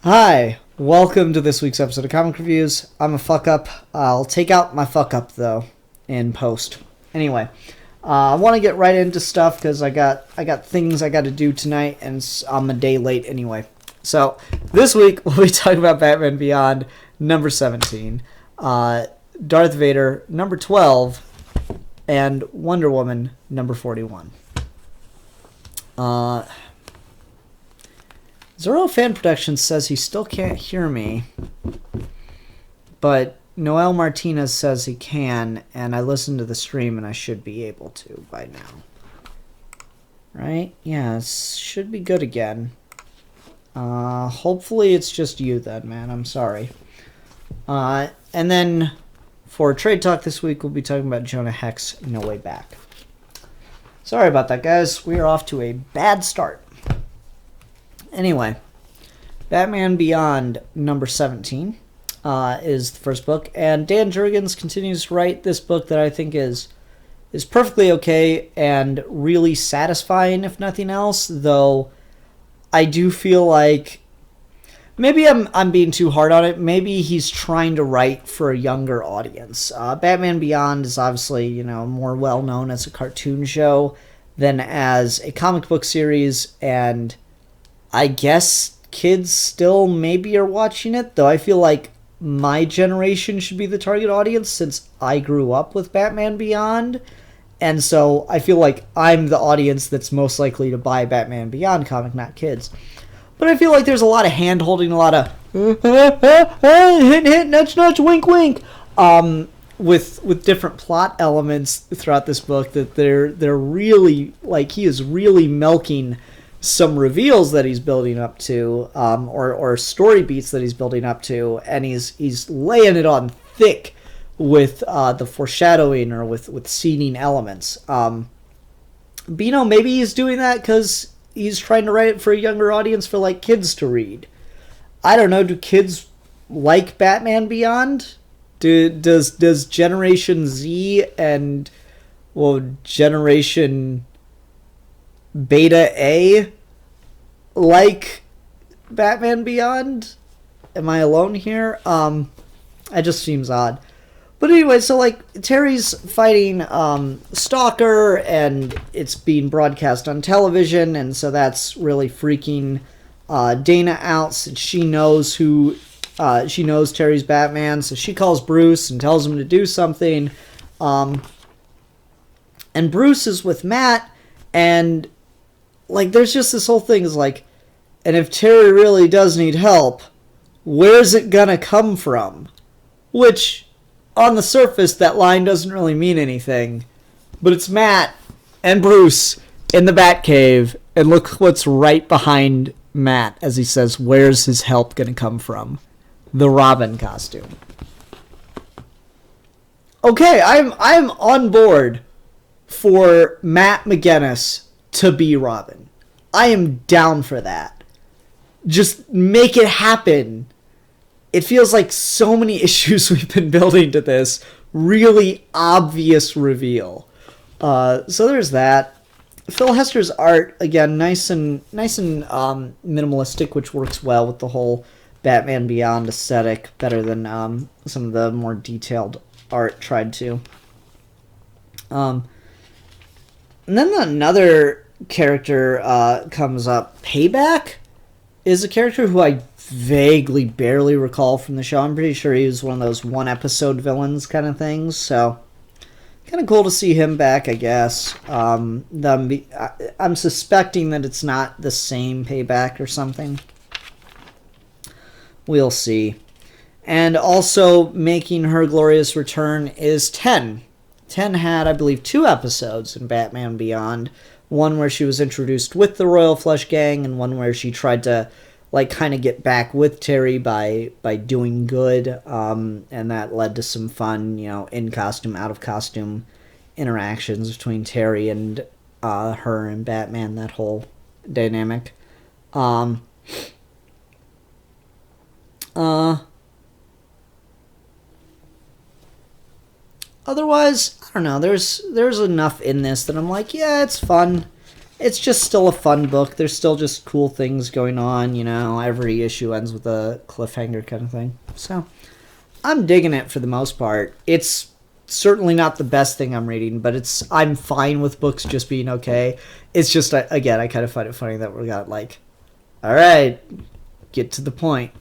Hi, welcome to this week's episode of Comic Reviews. I'm a fuck up. I'll take out my fuck up though in post. Anyway, I want to get right into stuff because I got things I got to do tonight, and I'm a day late anyway. So this week we'll be talking about Batman Beyond number 17, Darth Vader number 12, and Wonder Woman number 41. Zorro Fan Productions says he still can't hear me, but Noel Martinez says he can, and I listened to the stream and I should be able to by now. Right? Yeah, it should be good again. Hopefully it's just you then, man. I'm sorry. And then for Trade Talk this week, we'll be talking about Jonah Hex, No Way Back. Sorry about that, guys. We are off to a bad start. Anyway, Batman Beyond number 17 is the first book, and Dan Jurgens continues to write this book that I think is perfectly okay and really satisfying, if nothing else, though I do feel like maybe I'm being too hard on it. Maybe he's trying to write for a younger audience. Batman Beyond is obviously, more well-known as a cartoon show than as a comic book series, and I guess kids still maybe are watching it, though I feel like my generation should be the target audience since I grew up with Batman Beyond. And so I feel like I'm the audience that's most likely to buy Batman Beyond comic, not kids. But I feel like there's a lot of hand-holding, a lot of hint, hint, nudge, nudge, wink, wink, with different plot elements throughout this book that they're really, like, he is really milking some reveals that he's building up to, or story beats that he's building up to, and he's laying it on thick with the foreshadowing or with seeding elements. But maybe he's doing that because he's trying to write it for a younger audience for like kids to read. I don't know. Do kids like Batman Beyond? Does Generation Z and Generation Beta A like Batman Beyond? Am I alone here? It just seems odd. But anyway, so like Terry's fighting Stalker, and it's being broadcast on television, and so that's really freaking Dana out, since she knows Terry's Batman, so she calls Bruce and tells him to do something. And Bruce is with Matt, and like there's just this whole thing is like, and if Terry really does need help, where's it gonna come from? Which, on the surface, that line doesn't really mean anything. But it's Matt and Bruce in the Batcave, and look what's right behind Matt as he says, where's his help gonna come from? The Robin costume. Okay, I'm on board for Matt McGinnis to be Robin. I am down for that. Just make it happen. It feels like so many issues we've been building to this really obvious reveal. So there's that. Phil Hester's art, again, nice and minimalistic, which works well with the whole Batman Beyond aesthetic, better than some of the more detailed art tried to. And then another character comes up. Payback is a character who I vaguely barely recall from the show. I'm pretty sure he was one of those one-episode villains kind of things, so kind of cool to see him back, I guess. I'm suspecting that it's not the same Payback or something. We'll see. And also making her glorious return is 10. 10 had, I believe, 2 episodes in Batman Beyond. One where she was introduced with the Royal Flush Gang, and one where she tried to like kind of get back with Terry by doing good, and that led to some fun, in costume, out of costume interactions between Terry and her and Batman, that whole dynamic. Otherwise, I don't know, there's enough in this that I'm like, yeah, it's fun. it's just still a fun book. There's still just cool things going on, every issue ends with a cliffhanger kind of thing. So I'm digging it for the most part. It's certainly not the best thing I'm reading, but I'm fine with books just being okay. It's just, again, I kind of find it funny that we got like, all right, get to the point.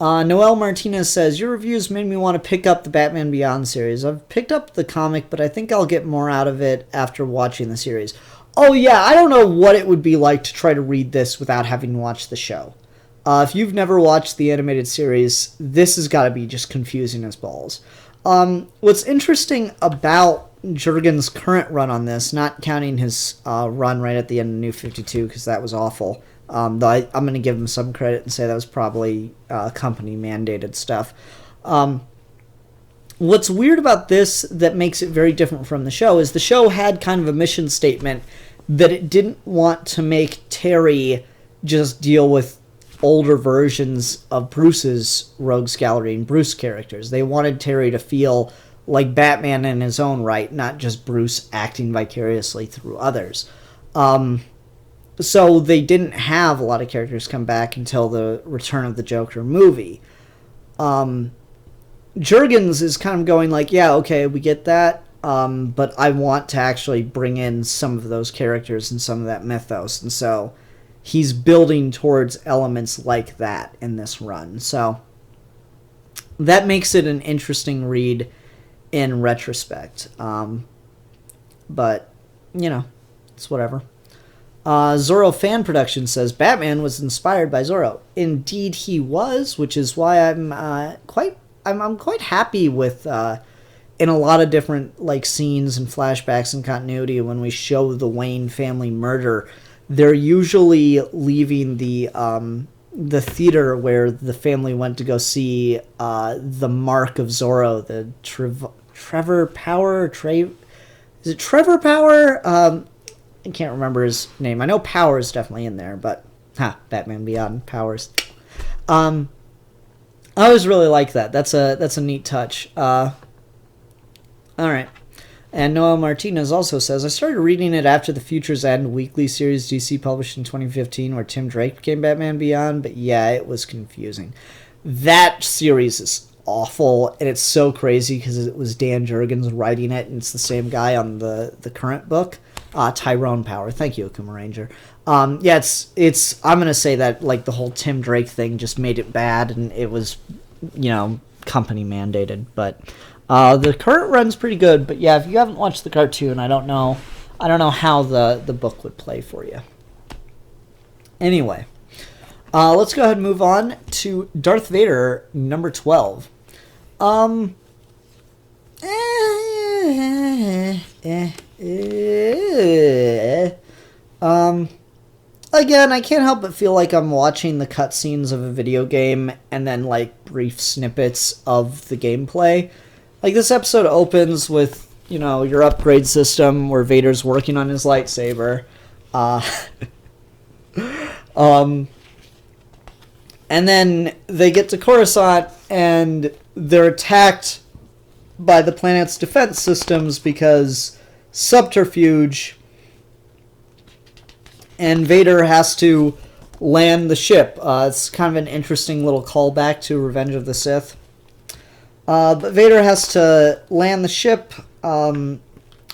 Noel Martinez says, your reviews made me want to pick up the Batman Beyond series. I've picked up the comic, but I think I'll get more out of it after watching the series. Oh yeah, I don't know what it would be like to try to read this without having watched the show. If you've never watched the animated series, this has got to be just confusing as balls. What's interesting about Jurgen's current run on this, not counting his run right at the end of New 52, because that was awful, though I'm going to give him some credit and say that was probably company-mandated stuff. What's weird about this that makes it very different from the show is the show had kind of a mission statement that it didn't want to make Terry just deal with older versions of Bruce's Rogues Gallery and Bruce characters. They wanted Terry to feel like Batman in his own right, not just Bruce acting vicariously through others. So they didn't have a lot of characters come back until the Return of the Joker movie. Jurgens is kind of going like, yeah, okay, we get that, but I want to actually bring in some of those characters and some of that mythos, and so he's building towards elements like that in this run. So that makes it an interesting read in retrospect. But, it's whatever. Zorro Fan Production says, Batman was inspired by Zorro. Indeed he was, which is why I'm quite happy with in a lot of different scenes and flashbacks and continuity when we show the Wayne family murder. They're usually leaving the theater where the family went to go see the Mark of Zorro, the Trevor Power. Is it Trevor Power? I can't remember his name. I know Power is definitely in there, but Batman Beyond Powers. I always really like that. That's a neat touch. All right. And Noel Martinez also says, I started reading it after the Future's End weekly series DC published in 2015 where Tim Drake became Batman Beyond, but yeah, it was confusing. That series is awful, and it's so crazy because it was Dan Jurgens writing it, and it's the same guy on the current book, Tyrone Power. Thank you, Akuma Ranger. Yeah, it's I'm going to say that the whole Tim Drake thing just made it bad, and it was, company mandated, but the current run's pretty good. But yeah, if you haven't watched the cartoon, I don't know how the book would play for you. Anyway, let's go ahead and move on to Darth Vader number 12. Again, I can't help but feel like I'm watching the cutscenes of a video game and then brief snippets of the gameplay. This episode opens with, your upgrade system where Vader's working on his lightsaber. And then they get to Coruscant and they're attacked by the planet's defense systems because subterfuge, and Vader has to land the ship. It's kind of an interesting little callback to Revenge of the Sith. But Vader has to land the ship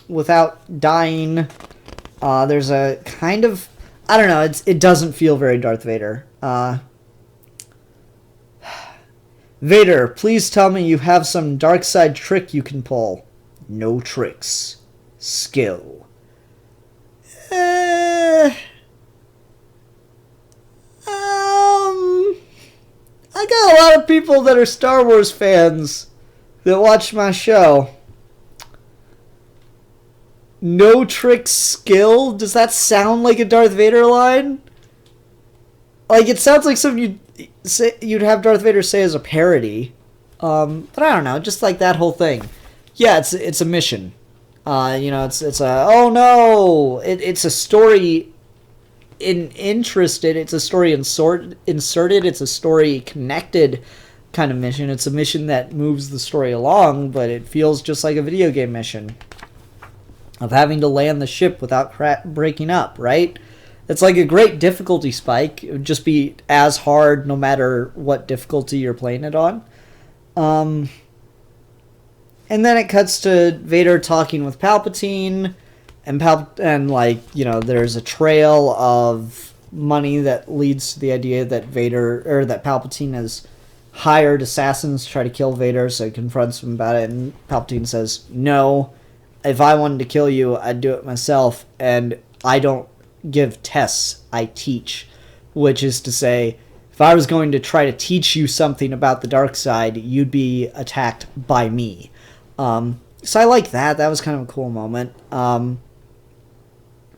without dying. There's a kind of, I don't know, it doesn't feel very Darth Vader. Vader, please tell me you have some dark side trick you can pull. No tricks. Skill. I got a lot of people that are Star Wars fans that watch my show. No trick skill? Does that sound like a Darth Vader line? It sounds like something you'd have Darth Vader say as a parody. But I don't know, just that whole thing. Yeah, it's a mission. It's a, oh no, it's a story interested, it's a story inserted, it's a story connected kind of mission. It's a mission that moves the story along, but it feels just like a video game mission. of having to land the ship without breaking up, right? It's like a great difficulty spike. It would just be as hard no matter what difficulty you're playing it on. And then it cuts to Vader talking with Palpatine, and like, you know, there's a trail of money that leads to the idea that that Palpatine has hired assassins to try to kill Vader, so he confronts him about it, and Palpatine says, no, if I wanted to kill you, I'd do it myself, and I don't give tests, I teach. Which is to say, if I was going to try to teach you something about the dark side, you'd be attacked by me. So I like that. That was kind of a cool moment.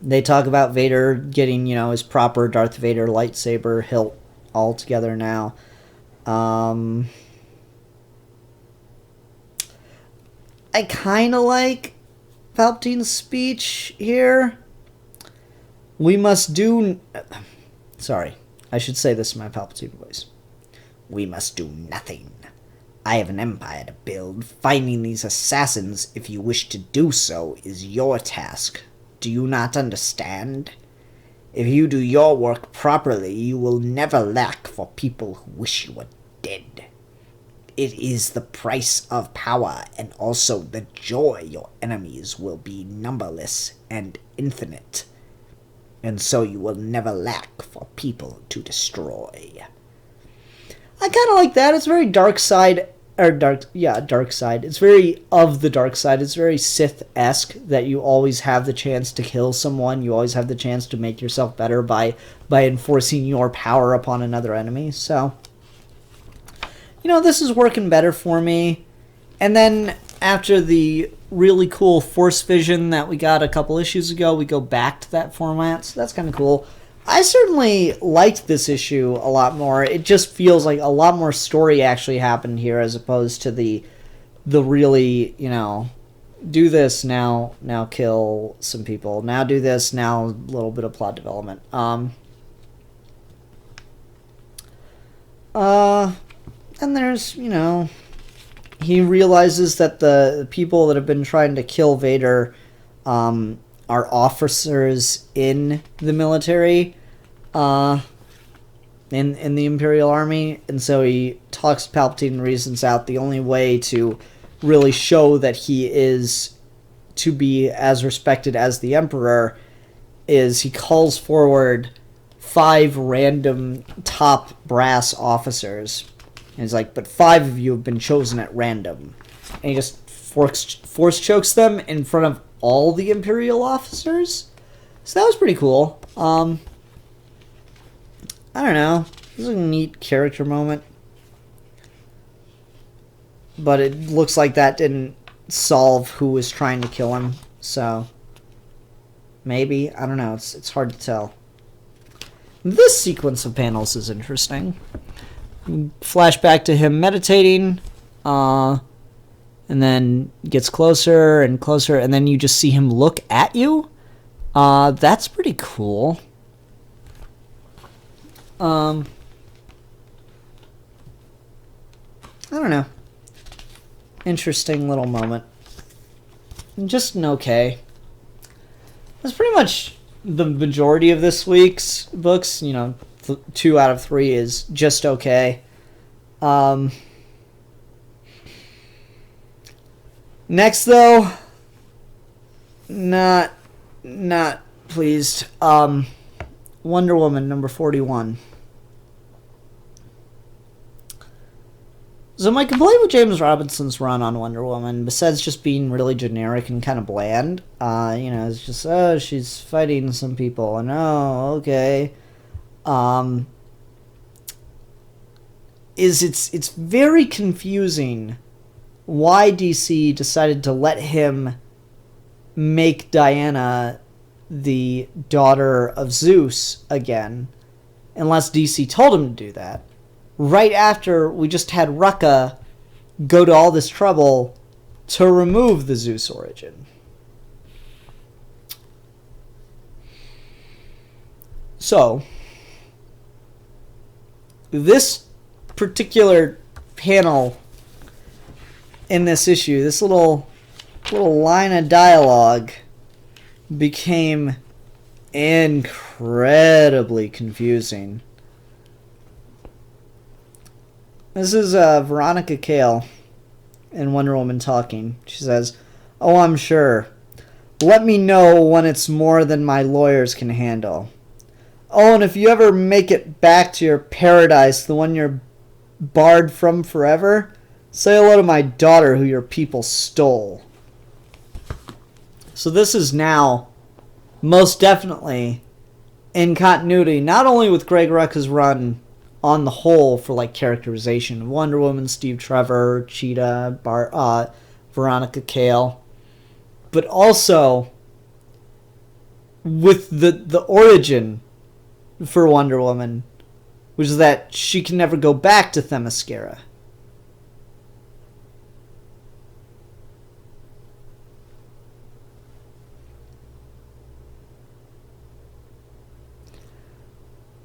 They talk about Vader getting, you know, his proper Darth Vader lightsaber hilt all together now. I kind of like Palpatine's speech here. We must do... Sorry, I should say this in my Palpatine voice. We must do nothing. I have an empire to build. Finding these assassins, if you wish to do so, is your task. Do you not understand? If you do your work properly, you will never lack for people who wish you were dead. It is the price of power, and also the joy your enemies will be numberless and infinite. And so you will never lack for people to destroy. I kind of like that. It's very dark side. Dark side. It's very of the dark side. It's very Sith-esque that you always have the chance to kill someone. You always have the chance to make yourself better by enforcing your power upon another enemy. So, you know, this is working better for me. And then after the really cool Force vision that we got a couple issues ago, we go back to that format. So that's kind of cool. I certainly liked this issue a lot more. It just feels like a lot more story actually happened here as opposed to the really, you know, do this, now kill some people. Now do this, now a little bit of plot development. And there's, you know, he realizes that the people that have been trying to kill Vader are officers in the military, in the Imperial Army, and so he talks to Palpatine and reasons out the only way to really show that he is to be as respected as the Emperor is he calls forward 5 random top brass officers. And he's like, but 5 of you have been chosen at random. And he just force chokes them in front of all the Imperial officers. So that was pretty cool. I don't know. This is a neat character moment. But it looks like that didn't solve who was trying to kill him. So maybe. I don't know. It's hard to tell. This sequence of panels is interesting. Flashback to him meditating. And then gets closer and closer, and then you just see him look at you. That's pretty cool. I don't know. Interesting little moment. Just an okay. That's pretty much the majority of this week's books. You know, 2 out of 3 is just okay. Next, though, not pleased. Wonder Woman number 41. So my complaint with James Robinson's run on Wonder Woman, besides just being really generic and kind of bland, you know, it's just, oh, she's fighting some people, and oh, okay, is it's very confusing why DC decided to let him make Diana the daughter of Zeus again, unless DC told him to do that, right after we just had Rucka go to all this trouble to remove the Zeus origin. So, this particular panel in this issue, this little line of dialogue became incredibly confusing. This is Veronica Cale in Wonder Woman talking. She says, "Oh, I'm sure. Let me know when it's more than my lawyers can handle. Oh, and if you ever make it back to your paradise, the one you're barred from forever, say hello to my daughter who your people stole." So this is now most definitely in continuity, not only with Greg Rucka's run on the whole for like characterization of Wonder Woman, Steve Trevor, Cheetah, Veronica Cale, but also with the origin for Wonder Woman, which is that she can never go back to Themyscira.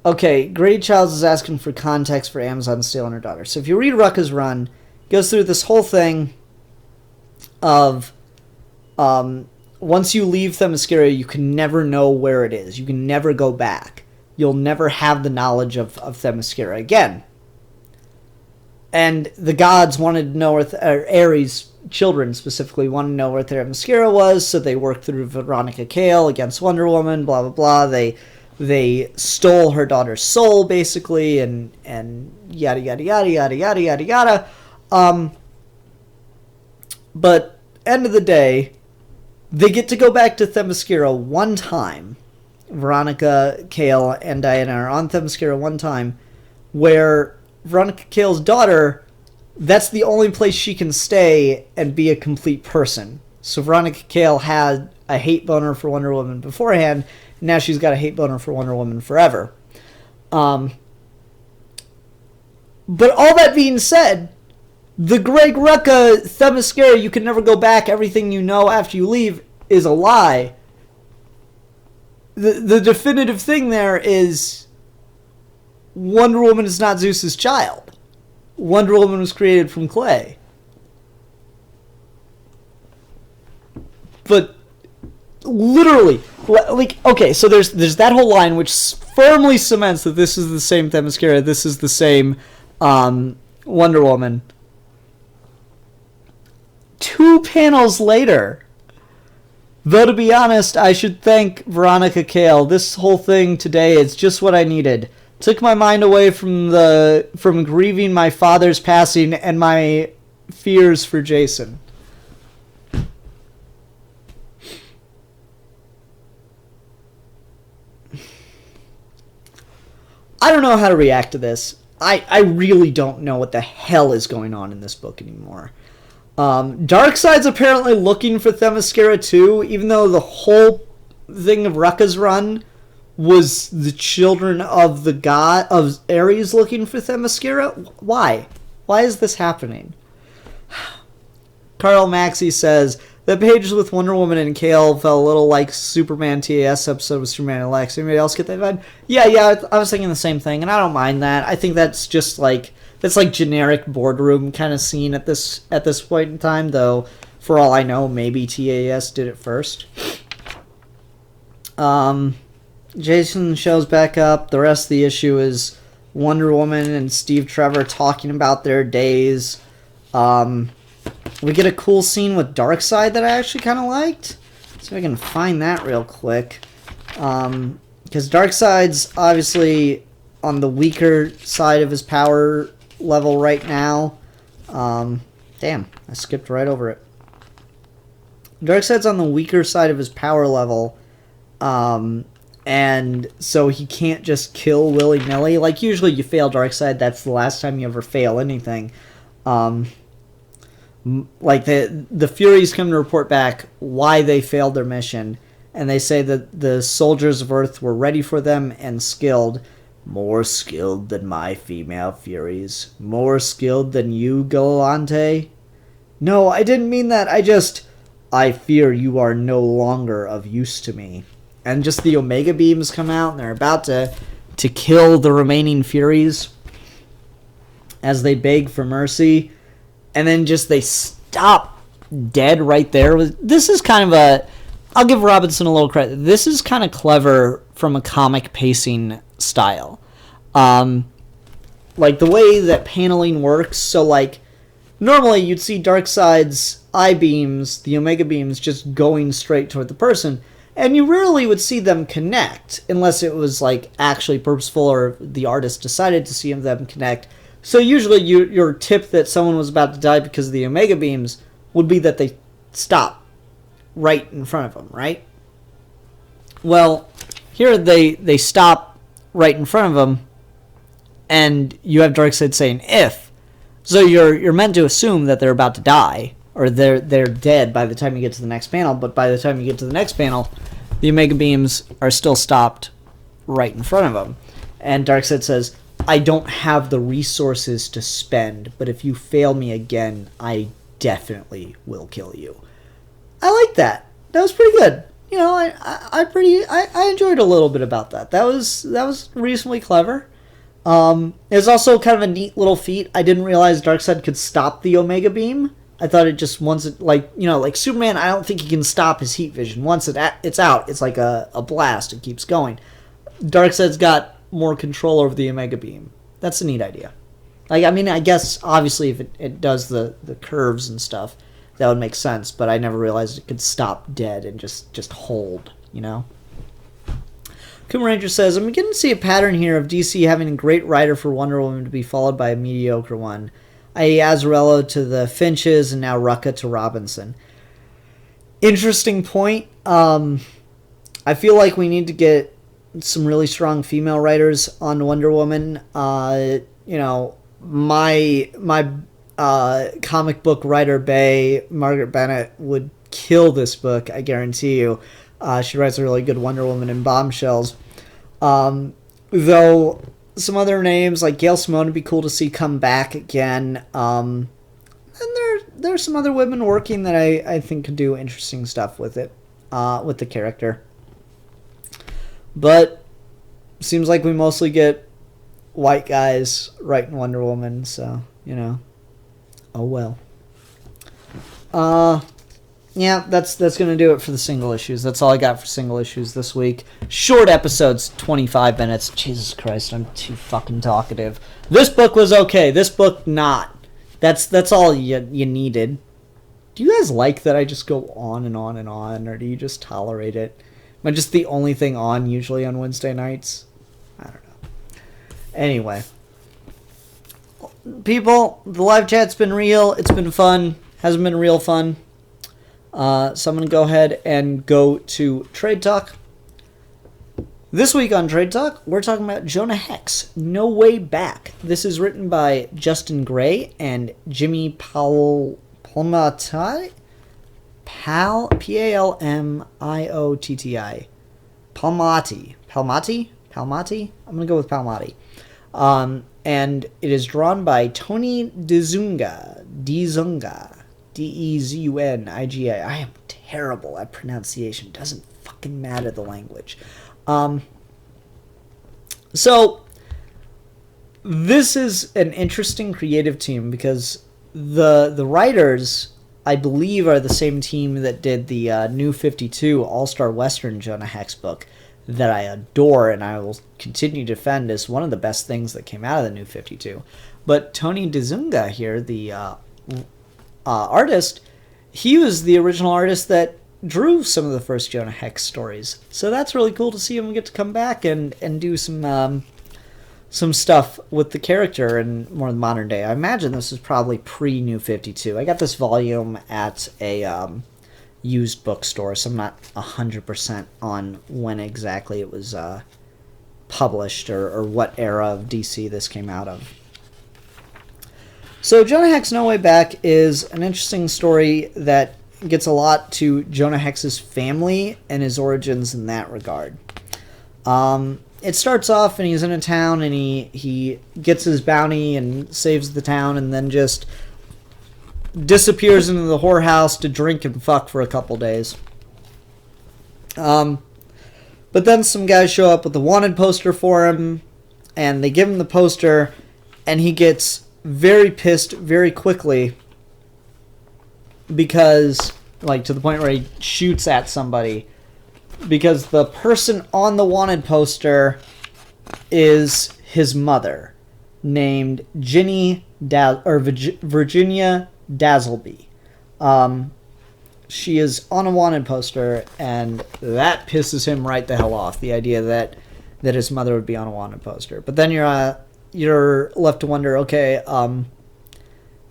Okay, Grady Childs is asking for context for Amazon stealing her daughter. So if you read Rucka's run, it goes through this whole thing of once you leave Themyscira, you can never know where it is. You can never go back. You'll never have the knowledge of Themyscira again. And the gods wanted to know where Ares' children specifically wanted to know where Themyscira was, so they worked through Veronica Cale against Wonder Woman, blah, blah, blah. They stole her daughter's soul, basically, and yada, yada, yada, yada, yada, yada, yada. But, end of the day, they get to go back to Themyscira one time. Veronica Cale and Diana are on Themyscira one time, where Veronica Cale's daughter, that's the only place she can stay and be a complete person. So Veronica Cale had a hate boner for Wonder Woman beforehand. Now she's got a hate boner for Wonder Woman forever. But all that being said, the Greg Rucka Themyscira, you can never go back, everything you know after you leave, is a lie. The definitive thing there is Wonder Woman is not Zeus's child. Wonder Woman was created from clay. But literally, like, okay, so there's that whole line which firmly cements that this is the same Themyscira, this is the same Wonder Woman. 2 panels later, though to be honest, I should thank Veronica Cale. This whole thing today is just what I needed. Took my mind away from grieving my father's passing and my fears for Jason. I don't know how to react to this. I really don't know what the hell is going on in this book anymore. Darkseid's apparently looking for Themyscira too, even though the whole thing of Rucka's run was the children of the god of Ares looking for Themyscira. Why? Why is this happening? Carl Maxey says the pages with Wonder Woman and Cale felt a little like Superman TAS episode with Superman and Lex. Anybody else get that vibe? Yeah, I was thinking the same thing, and I don't mind that. I think that's just like generic boardroom kind of scene at this point in time, though for all I know, maybe TAS did it first. Jason shows back up. The rest of the issue is Wonder Woman and Steve Trevor talking about their days. We get a cool scene with Darkseid that I actually kind of liked. See if I can find that real quick. Because Darkseid's obviously on the weaker side of his power level right now. Damn, I skipped right over it. Darkseid's on the weaker side of his power level. And so he can't just kill willy-nilly. Like, usually you fail Darkseid, that's the last time you ever fail anything. Like, the Furies come to report back why they failed their mission. And they say that the soldiers of Earth were ready for them and skilled. More skilled than my female Furies. More skilled than you, Galante? No, I didn't mean that. I fear you are no longer of use to me. And just the Omega Beams come out, and they're about to kill the remaining Furies as they beg for mercy. And then just they stop dead right there. This is kind of I'll give Robinson a little credit. This is kind of clever from a comic pacing style. Like the way that paneling works. So like normally you'd see Darkseid's eye beams, the Omega beams, just going straight toward the person. And you rarely would see them connect unless it was like actually purposeful or the artist decided to see them connect. So usually your tip that someone was about to die because of the Omega beams would be that they stop right in front of them, right? Well, here they stop right in front of them, and you have Darkseid saying "if," so you're meant to assume that they're about to die or they're dead by the time you get to the next panel. But by the time you get to the next panel, the Omega beams are still stopped right in front of them, and Darkseid says, "I don't have the resources to spend, but if you fail me again, I definitely will kill you." I like that. That was pretty good. You know, I enjoyed a little bit about that. That was reasonably clever. It was also kind of a neat little feat. I didn't realize Darkseid could stop the Omega beam. I thought it just once it like Superman. I don't think he can stop his heat vision. Once it's out, it's like a blast. It keeps going. Darkseid's got more control over the Omega beam. That's a neat idea. Like, I mean, I guess obviously if it does the curves and stuff, that would make sense, but I never realized it could stop dead and just hold, you know? Kuma Ranger says, I'm beginning to see a pattern here of DC having a great writer for Wonder Woman to be followed by a mediocre one, i.e. Azzarello to the Finches and now Rucka to Robinson. Interesting point. I feel like we need to get some really strong female writers on Wonder Woman. My comic book writer bae, Margaret Bennett, would kill this book, I guarantee you. She writes a really good Wonder Woman in Bombshells. Though some other names like Gail Simone would be cool to see come back again. And there's some other women working that I think could do interesting stuff with it, with the character. But seems like we mostly get white guys writing Wonder Woman, so, you know. Oh well. Yeah, that's gonna do it for the single issues. That's all I got for single issues this week. Short episodes, 25 minutes. Jesus Christ, I'm too fucking talkative. This book was okay. This book not. That's all you needed. Do you guys like that I just go on and on and on, or do you just tolerate it? Am I just the only thing on usually on Wednesday nights? I don't know. Anyway. People, the live chat's been real. It's been fun. Hasn't been real fun. So I'm going to go ahead and go to Trade Talk. This week on Trade Talk, we're talking about Jonah Hex, No Way Back. This is written by Justin Gray and Jimmy Palmiotti. Palmiotti. Palmiotti? I'm going to go with Palmiotti. And it is drawn by Tony DeZunga. D-E-Z-U-N-I-G-A. I am terrible at pronunciation. Doesn't fucking matter the language. So, this is an interesting creative team because the writers, I believe, are the same team that did the New 52 All-Star Western Jonah Hex book that I adore and I will continue to defend as one of the best things that came out of the New 52. But Tony DeZunga here, the artist, he was the original artist that drew some of the first Jonah Hex stories. So that's really cool to see him get to come back and do some stuff with the character in more modern day. I imagine this is probably pre-New 52. I got this volume at a used bookstore, so I'm not 100% on when exactly it was published or what era of DC this came out of. So Jonah Hex No Way Back is an interesting story that gets a lot to Jonah Hex's family and his origins in that regard. It starts off and he's in a town and he gets his bounty and saves the town and then just disappears into the whorehouse to drink and fuck for a couple days. But then some guys show up with a wanted poster for him, and they give him the poster, and he gets very pissed very quickly because like to the point where he shoots at somebody, because the person on the wanted poster is his mother, named Virginia Dazzleby. She is on a wanted poster, and that pisses him right the hell off. The idea that his mother would be on a wanted poster. But then you're left to wonder, okay,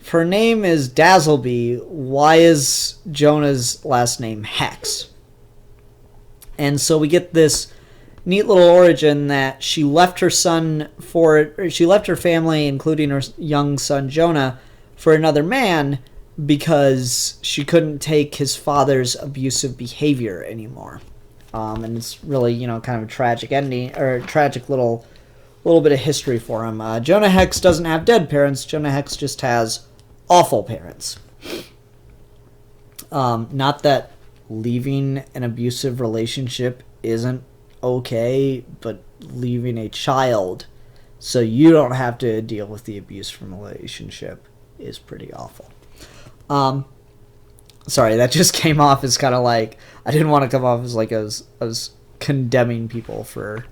if her name is Dazzleby, why is Jonah's last name Hex? And so we get this neat little origin that she left her family, including her young son Jonah, for another man because she couldn't take his father's abusive behavior anymore. And it's really, kind of a tragic ending, or a tragic little bit of history for him. Jonah Hex doesn't have dead parents. Jonah Hex just has awful parents. Not that leaving an abusive relationship isn't okay, but leaving a child so you don't have to deal with the abuse from a relationship is pretty awful. Sorry, that just came off as kind of like, I didn't want to come off as like I was condemning people for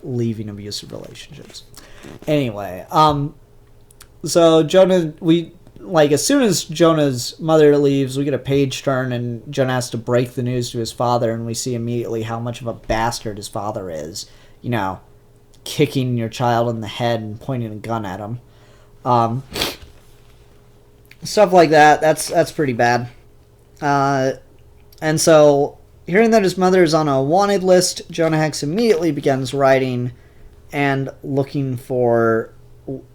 leaving abusive relationships. Anyway, so Jonah, as soon as Jonah's mother leaves, we get a page turn, and Jonah has to break the news to his father, and we see immediately how much of a bastard his father is. Kicking your child in the head and pointing a gun at him. Stuff like that. That's pretty bad. And so, hearing that his mother is on a wanted list, Jonah Hex immediately begins writing and looking for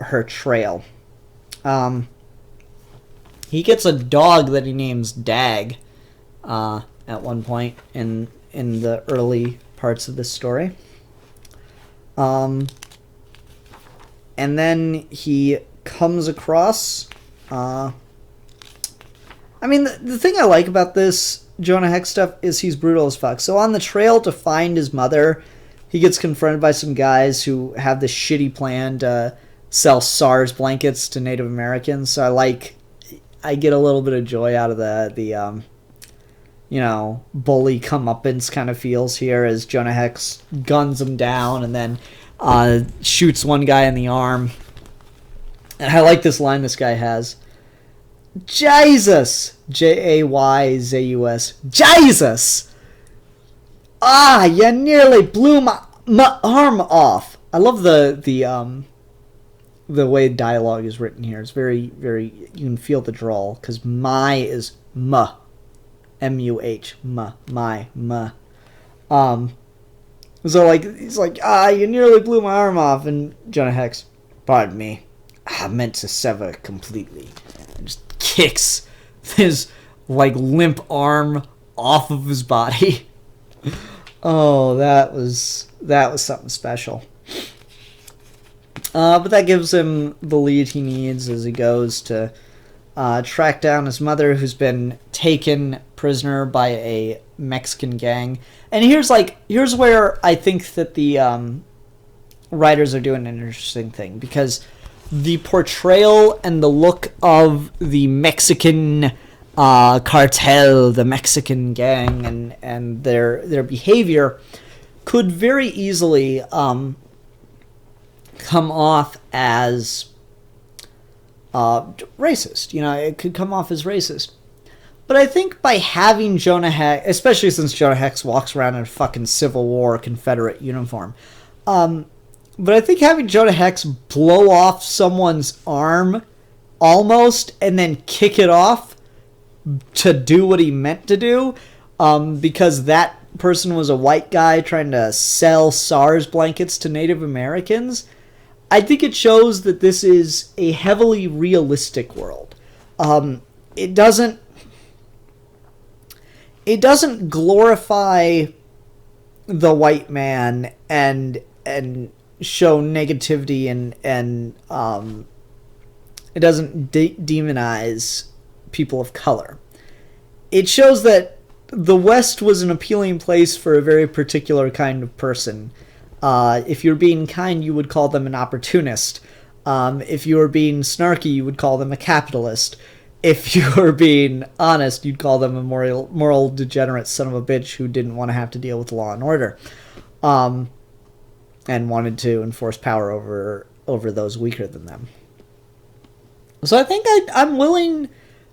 her trail. He gets a dog that he names Dag at one point in the early parts of this story. And then he comes across... the thing I like about this Jonah Hex stuff is he's brutal as fuck. So on the trail to find his mother, he gets confronted by some guys who have this shitty plan to sell SARS blankets to Native Americans. So I get a little bit of joy out of the bully comeuppance kind of feels here as Jonah Hex guns him down and then shoots one guy in the arm. And I like this line this guy has. Jesus! Jayzus. Jesus! Ah, you nearly blew my arm off. I love the way dialogue is written here. It's very, very, you can feel the drawl, because my is muh. M-U-H. Muh. My. Muh. So, he's like, you nearly blew my arm off, and Jonah Hex, pardon me, I meant to sever completely. And just kicks his, limp arm off of his body. Oh, that was something special. But that gives him the lead he needs as he goes to track down his mother, who's been taken prisoner by a Mexican gang. And here's where I think that the writers are doing an interesting thing, because the portrayal and the look of the Mexican cartel, the Mexican gang, and their behavior could very easily come off as racist. It could come off as racist. But I think by having Jonah Hex, especially since Jonah Hex walks around in a fucking Civil War Confederate uniform, but I think having Jonah Hex blow off someone's arm almost and then kick it off to do what he meant to do, because that person was a white guy trying to sell SARS blankets to Native Americans, I think it shows that this is a heavily realistic world. It doesn't glorify the white man and show negativity and it doesn't demonize people of color. It shows that the West was an appealing place for a very particular kind of person. If you're being kind, you would call them an opportunist. If you were being snarky, you would call them a capitalist. if you were being honest, you'd call them a moral degenerate son of a bitch who didn't want to have to deal with law and order, and wanted to enforce power over those weaker than them. So I think I'm willing,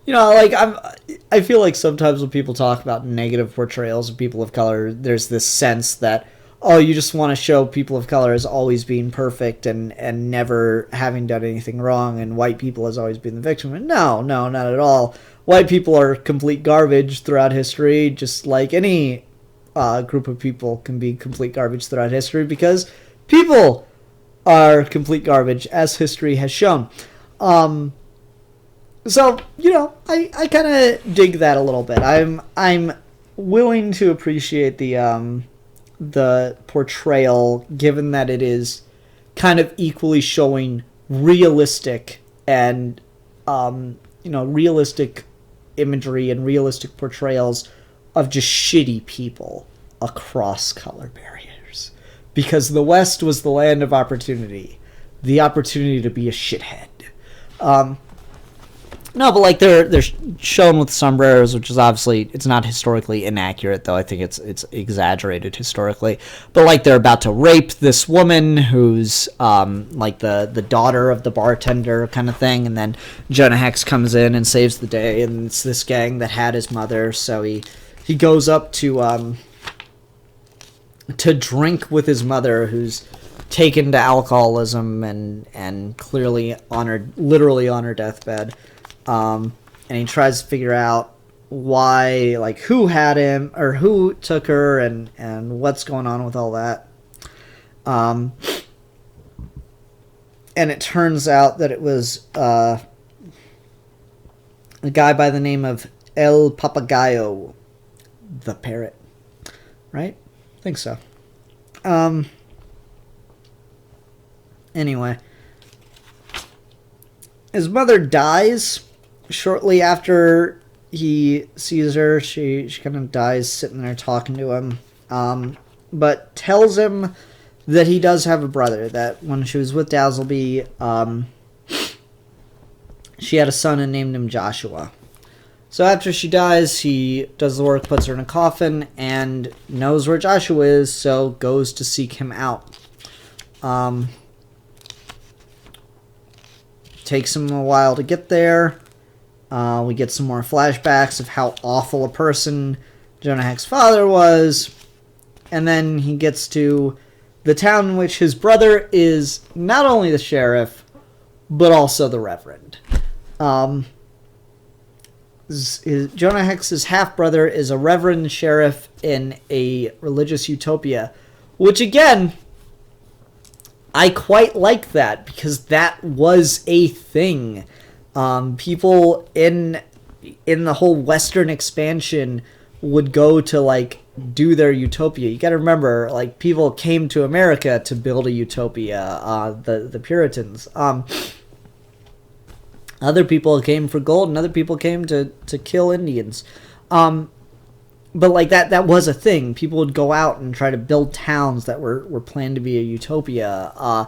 I feel like sometimes when people talk about negative portrayals of people of color, there's this sense that, oh, you just want to show people of color as always being perfect and never having done anything wrong, and white people as always being the victim. And no, not at all. White people are complete garbage throughout history, just like any group of people can be complete garbage throughout history, because people are complete garbage, as history has shown. So, I kind of dig that a little bit. I'm willing to appreciate the portrayal, given that it is kind of equally showing realistic and realistic imagery and realistic portrayals of just shitty people across color barriers, because the West was the land of opportunity, the opportunity to be a shithead. No, but like they're shown with sombreros, which is obviously, it's not historically inaccurate, though I think it's exaggerated historically. But like they're about to rape this woman who's like the daughter of the bartender kind of thing, and then Jonah Hex comes in and saves the day, and it's this gang that had his mother, so he goes up to drink with his mother, who's taken to alcoholism and clearly literally on her deathbed. And he tries to figure out why, like, who had him, or who took her, and what's going on with all that. And it turns out that it was a guy by the name of El Papagayo, the parrot. Right? I think so. Anyway. His mother dies shortly after he sees her. She kind of dies sitting there talking to him, but tells him that he does have a brother, that when she was with Dazzleby, she had a son and named him Joshua. So after she dies, he does the work, puts her in a coffin, and knows where Joshua is, so goes to seek him out. Takes him a while to get there. We get some more flashbacks of how awful a person Jonah Hex's father was. And then he gets to the town in which his brother is not only the sheriff, but also the reverend. Jonah Hex's half-brother is a reverend sheriff in a religious utopia. Which, again, I quite like that, because that was a thing. People in the whole Western expansion would go to, like, do their utopia. You gotta remember, like, people came to America to build a utopia, the Puritans. Other people came for gold, and other people came to kill Indians. But, like, that was a thing. People would go out and try to build towns that were planned to be a utopia.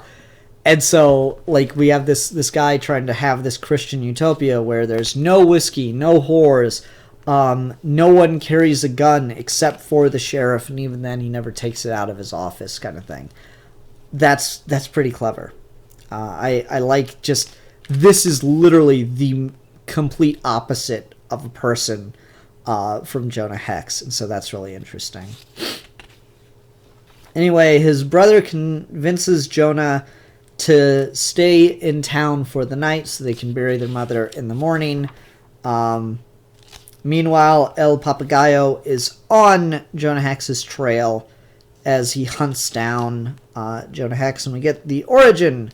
And so, like, we have this guy trying to have this Christian utopia where there's no whiskey, no whores, no one carries a gun except for the sheriff, and even then he never takes it out of his office, kind of thing. That's pretty clever. I like just, this is literally the complete opposite of a person from Jonah Hex, and so that's really interesting. Anyway, his brother convinces Jonah to stay in town for the night so they can bury their mother in the morning. Meanwhile, El Papagayo is on Jonah Hex's trail as he hunts down Jonah Hex, and we get the origin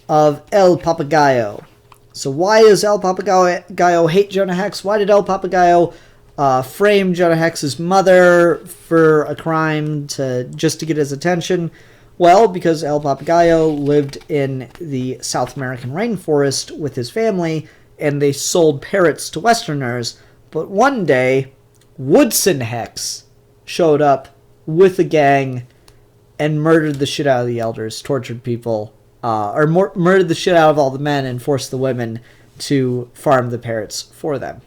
of El Papagayo. So why does El Papagayo hate Jonah Hex? Why did El Papagayo frame Jonah Hex's mother for a crime just to get his attention? Well, because El Papagayo lived in the South American rainforest with his family, and they sold parrots to Westerners. But one day, Woodson Hex showed up with a gang and murdered the shit out of the elders, tortured people, murdered the shit out of all the men and forced the women to farm the parrots for them.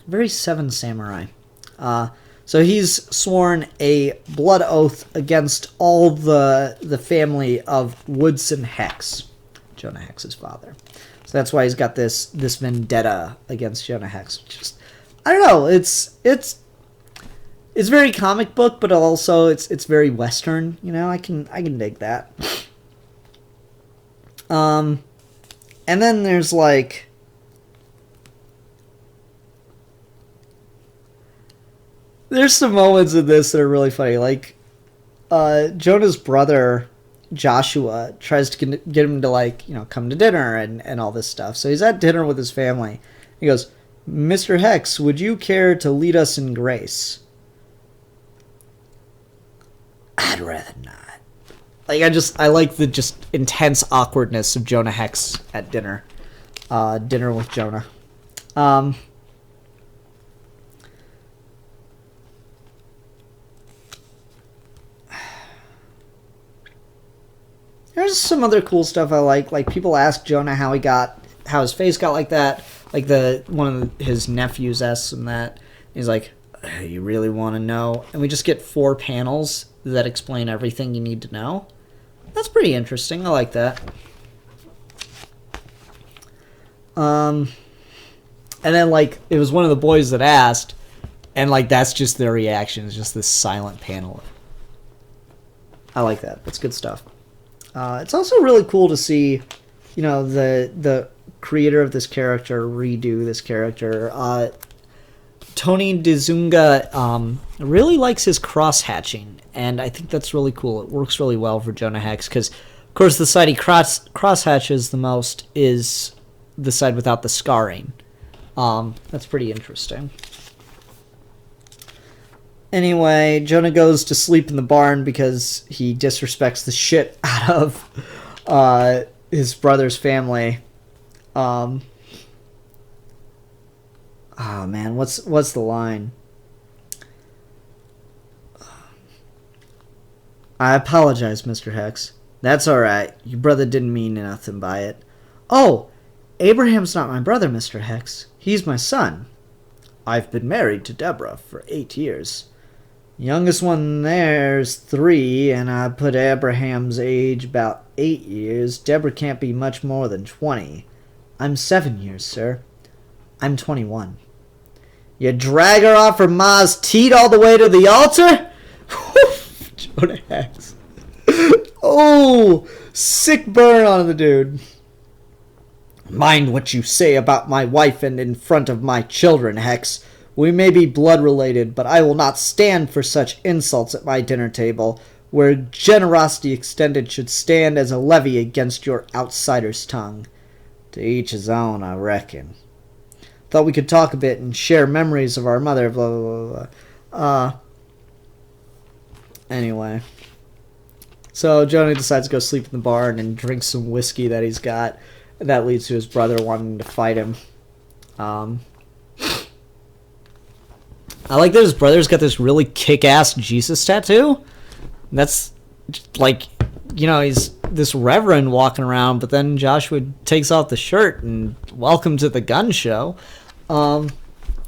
Very Seven Samurai. So he's sworn a blood oath against all the family of Woodson Hex, Jonah Hex's father. So that's why he's got this vendetta against Jonah Hex. Just, I don't know. It's very comic book, but also it's very Western. You know, I can dig that. And then there's like, there's some moments in this that are really funny. Like, Jonah's brother Joshua tries to get him to, like, you know, come to dinner and all this stuff. So he's at dinner with his family. He goes, "Mr. Hex, would you care to lead us in grace?" I'd rather not. Like, I like the just intense awkwardness of Jonah Hex at dinner. Dinner with Jonah. There's some other cool stuff I like. Like, people ask Jonah how his face got like that. Like, one of his nephews asks him that. He's like, "You really want to know?" And we just get 4 panels that explain everything you need to know. That's pretty interesting. I like that. And then, like, it was one of the boys that asked, and, like, that's just their reaction. It's just this silent panel. I like that. That's good stuff. It's also really cool to see, you know, the creator of this character redo this character. Tony DeZunga really likes his cross-hatching, and I think that's really cool. It works really well for Jonah Hex, because, of course, the side he cross-hatches the most is the side without the scarring. That's pretty interesting. Anyway, Jonah goes to sleep in the barn because he disrespects the shit out of his brother's family. Oh man, what's the line? "I apologize, Mr. Hex. That's alright. Your brother didn't mean nothing by it." "Oh, Abraham's not my brother, Mr. Hex. He's my son. I've been married to Deborah for 8 years. Youngest one there's 3, and I put Abraham's age about 8 years. Deborah can't be much more than 20. I'm 7 years, sir. I'm 21. You drag her off her ma's teat all the way to the altar?" Jonah Hex. Oh, sick burn on the dude. "Mind what you say about my wife and in front of my children, Hex. We may be blood related, but I will not stand for such insults at my dinner table, where generosity extended should stand as a levy against your outsider's tongue. To each his own, I reckon. Thought we could talk a bit and share memories of our mother, blah, blah, blah, blah." Anyway. So Jonah decides to go sleep in the barn and drink some whiskey that he's got. And that leads to his brother wanting to fight him. I like that his brother's got this really kick-ass Jesus tattoo. That's like, you know, he's this reverend walking around, but then Joshua takes off the shirt and welcome to the gun show. So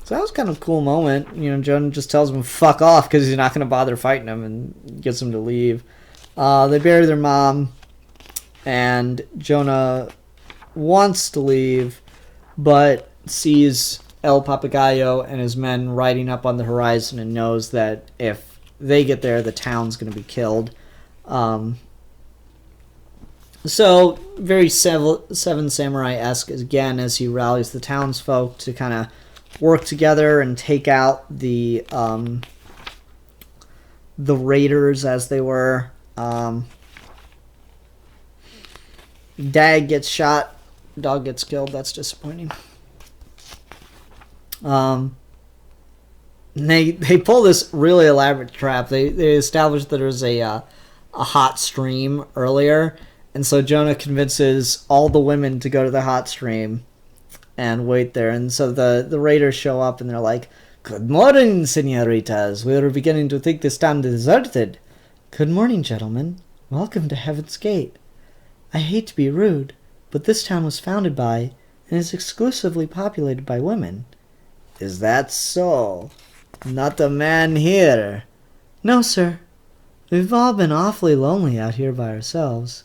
that was kind of a cool moment. You know, Jonah just tells him fuck off because he's not going to bother fighting him and gets him to leave. They bury their mom, and Jonah wants to leave, but sees El Papagayo and his men riding up on the horizon and knows that if they get there, the town's going to be killed. So, very Seven Samurai-esque again, as he rallies the townsfolk to kind of work together and take out the raiders, as they were. Dad gets shot, dog gets killed. That's disappointing. They pull this really elaborate trap. They establish that there's a hot stream earlier, and so Jonah convinces all the women to go to the hot stream and wait there. And so the raiders show up and they're like, "Good morning, senoritas. We were beginning to think this town deserted." "Good morning, gentlemen. Welcome to Heaven's Gate. I hate to be rude, but this town was founded by and is exclusively populated by women. Is that so? Not a man here. No, sir. We've all been awfully lonely out here by ourselves.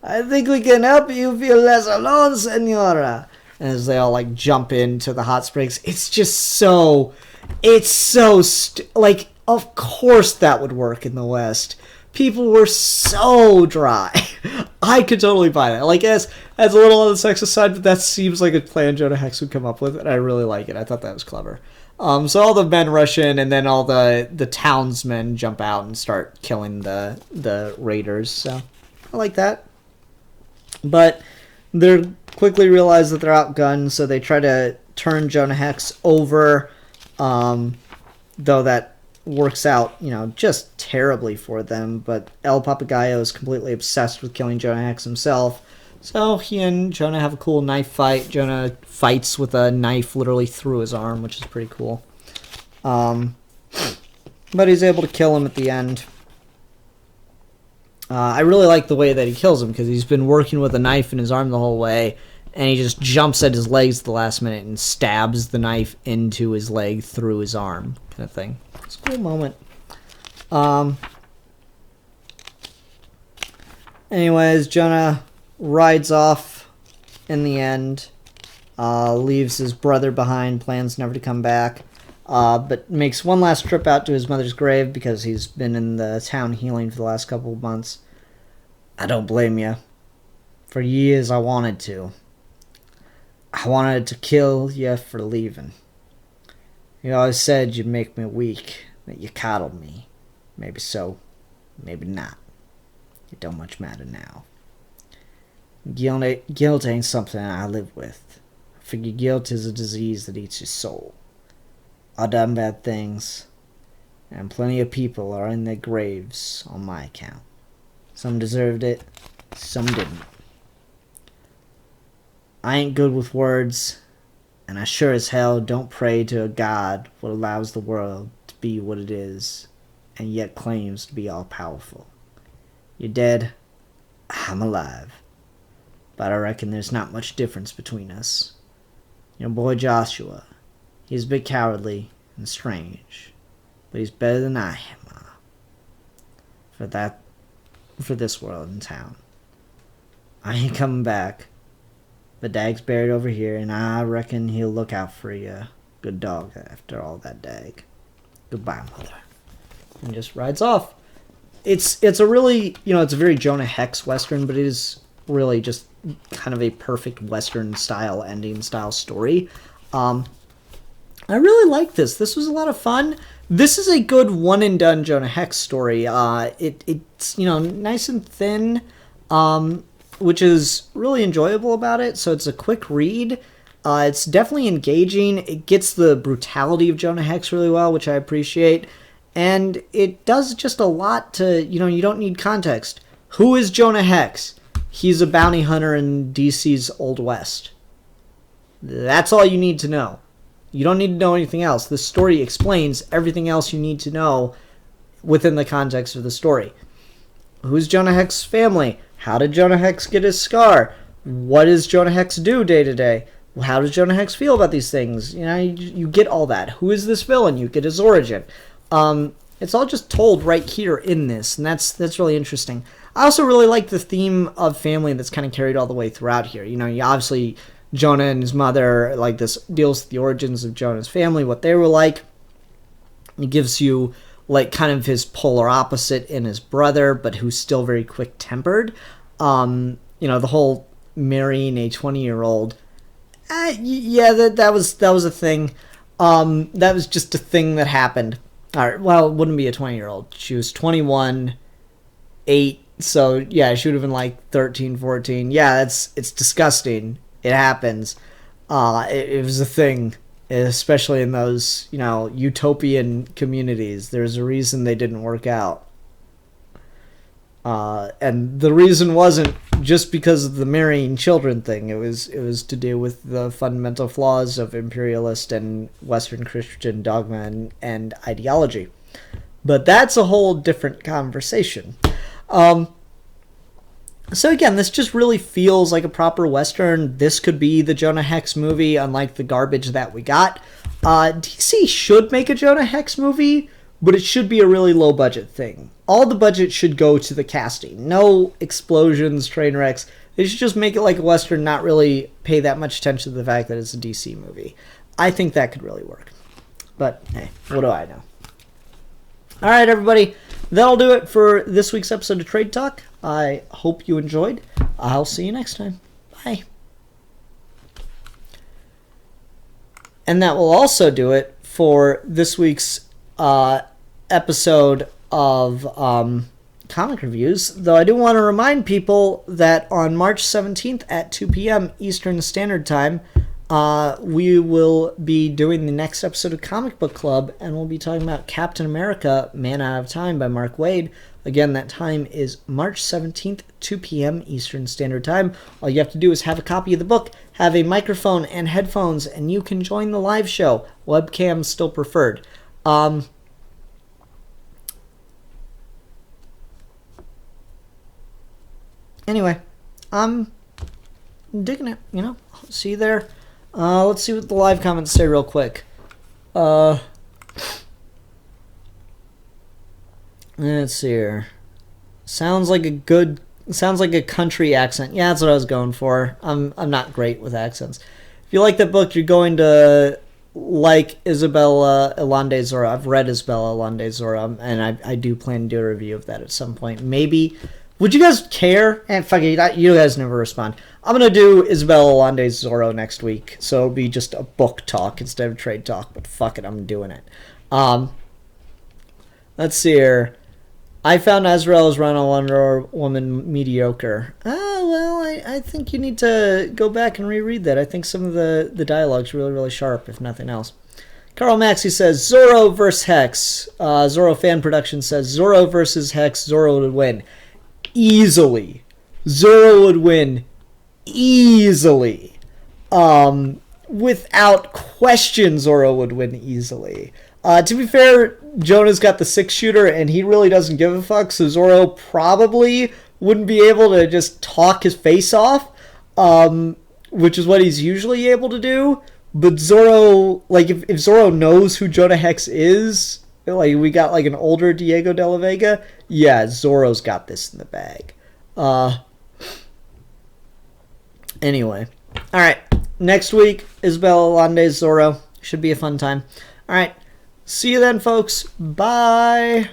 I think we can help you feel less alone, senora. And as they all, like, jump into the hot springs, it's just so... like, of course that would work in the West. People were so dry. I could totally buy that. Like, as a little on the sexist side, but that seems like a plan Jonah Hex would come up with, and I really like it. I thought that was clever. So all the men rush in, and then all the townsmen jump out and start killing the raiders. So I like that. But they quickly realize that they're outgunned, so they try to turn Jonah Hex over, though that works out, just terribly for them. But El Papagayo is completely obsessed with killing Jonah Hex himself. So he and Jonah have a cool knife fight. Jonah fights with a knife literally through his arm, which is pretty cool. But he's able to kill him at the end. I really like the way that he kills him, because he's been working with a knife in his arm the whole way, and he just jumps at his legs at the last minute and stabs the knife into his leg through his arm, kind of thing. It's a cool moment. Anyways, Jonah rides off in the end, leaves his brother behind, plans never to come back, but makes one last trip out to his mother's grave because he's been in the town healing for the last couple of months. I don't blame you. For years I wanted to. I wanted to kill you for leaving. You always said you'd make me weak, that you coddled me. Maybe so, maybe not. It don't much matter now. Guilt ain't something I live with. I figure guilt is a disease that eats your soul. I've done bad things, and plenty of people are in their graves on my account. Some deserved it, some didn't. I ain't good with words, and I sure as hell don't pray to a God what allows the world to be what it is, and yet claims to be all-powerful. You're dead, I'm alive. But I reckon there's not much difference between us. Your boy Joshua, he's a bit cowardly and strange, but he's better than I am, for this world and town. I ain't coming back, but Dag's buried over here, and I reckon he'll look out for you. Good dog after all that, Dag. Goodbye, mother. And just rides off. It's a really, it's a very Jonah Hex Western, but it is really just kind of a perfect Western style ending style story. I really like this. This was a lot of fun. This is a good one and done Jonah Hex story. It's nice and thin, which is really enjoyable about it. So it's a quick read. It's definitely engaging. It gets the brutality of Jonah Hex really well, which I appreciate. And it does just a lot to, you don't need context. Who is Jonah Hex? He's a bounty hunter in DC's Old West. That's all you need to know. You don't need to know anything else. The story explains everything else you need to know within the context of the story. Who's Jonah Hex's family? How did Jonah Hex get his scar? What does Jonah Hex do day to day? How does Jonah Hex feel about these things? You get all that. Who is this villain? You get his origin. It's all just told right here in this, and that's really interesting. I also really like the theme of family that's kind of carried all the way throughout here. You obviously, Jonah and his mother, like, this deals with the origins of Jonah's family, what they were like. It gives you, like, kind of his polar opposite in his brother, but who's still very quick-tempered. The whole marrying a 20-year-old. Yeah, that was a thing. That was just a thing that happened. All right, well, it wouldn't be a 20-year-old. She was 21, 8, so, yeah, she would have been, like, 13, 14. Yeah, it's disgusting. It happens. It was a thing, especially in those, utopian communities. There's a reason they didn't work out. And the reason wasn't just because of the marrying children thing. It was to do with the fundamental flaws of imperialist and Western Christian dogma and ideology. But that's a whole different conversation. So again, this just really feels like a proper Western. This could be the Jonah Hex movie, unlike the garbage that we got. DC should make a Jonah Hex movie, but it should be a really low budget thing. All the budget should go to the casting. No explosions, train wrecks. They should just make it like a Western, not really pay that much attention to the fact that it's a DC movie. I think that could really work. But hey, what do I know? All right, everybody. That'll do it for this week's episode of Trade Talk. I hope you enjoyed. I'll see you next time. Bye. And that will also do it for this week's episode of Comic Reviews. Though I do want to remind people that on March 17th at 2 p.m. Eastern Standard Time, we will be doing the next episode of Comic Book Club, and we'll be talking about Captain America, Man Out of Time by Mark Waid. Again, that time is March 17th, 2 p.m. Eastern Standard Time. All you have to do is have a copy of the book, have a microphone and headphones, and you can join the live show. Webcam still preferred. Anyway, I'm digging it, you know. See you there. Let's see what the live comments say real quick. Let's see here. Sounds like a country accent. Yeah, that's what I was going for. I'm not great with accents. If you like that book, you're going to like Isabella Allende Zora. I've read Isabella Allende Zora, and I do plan to do a review of that at some point. Maybe. Would you guys care? And fuck it, you guys never respond. I'm going to do Isabella Allende Zorro next week, so it'll be just a book talk instead of trade talk, but fuck it, I'm doing it. Let's see here. I found Azrael's run on Wonder Woman mediocre. Well, I think you need to go back and reread that. I think some of the dialogue's really, really sharp, if nothing else. Carl Maxey says, Zorro vs. Hex. Zorro Fan Production says, Zorro versus Hex, Zorro would win. Easily. Zorro would win easily. Without question, Zorro would win easily. To be fair, Jonah's got the 6-shooter, and he really doesn't give a fuck, so Zorro probably wouldn't be able to just talk his face off, which is what he's usually able to do. But Zorro, like, if Zorro knows who Jonah Hex is, like, we got, like, an older Diego de la Vega, yeah, Zorro's got this in the bag. Anyway. Alright, next week, Isabella Allende's Zorro. Should be a fun time. Alright, see you then, folks. Bye.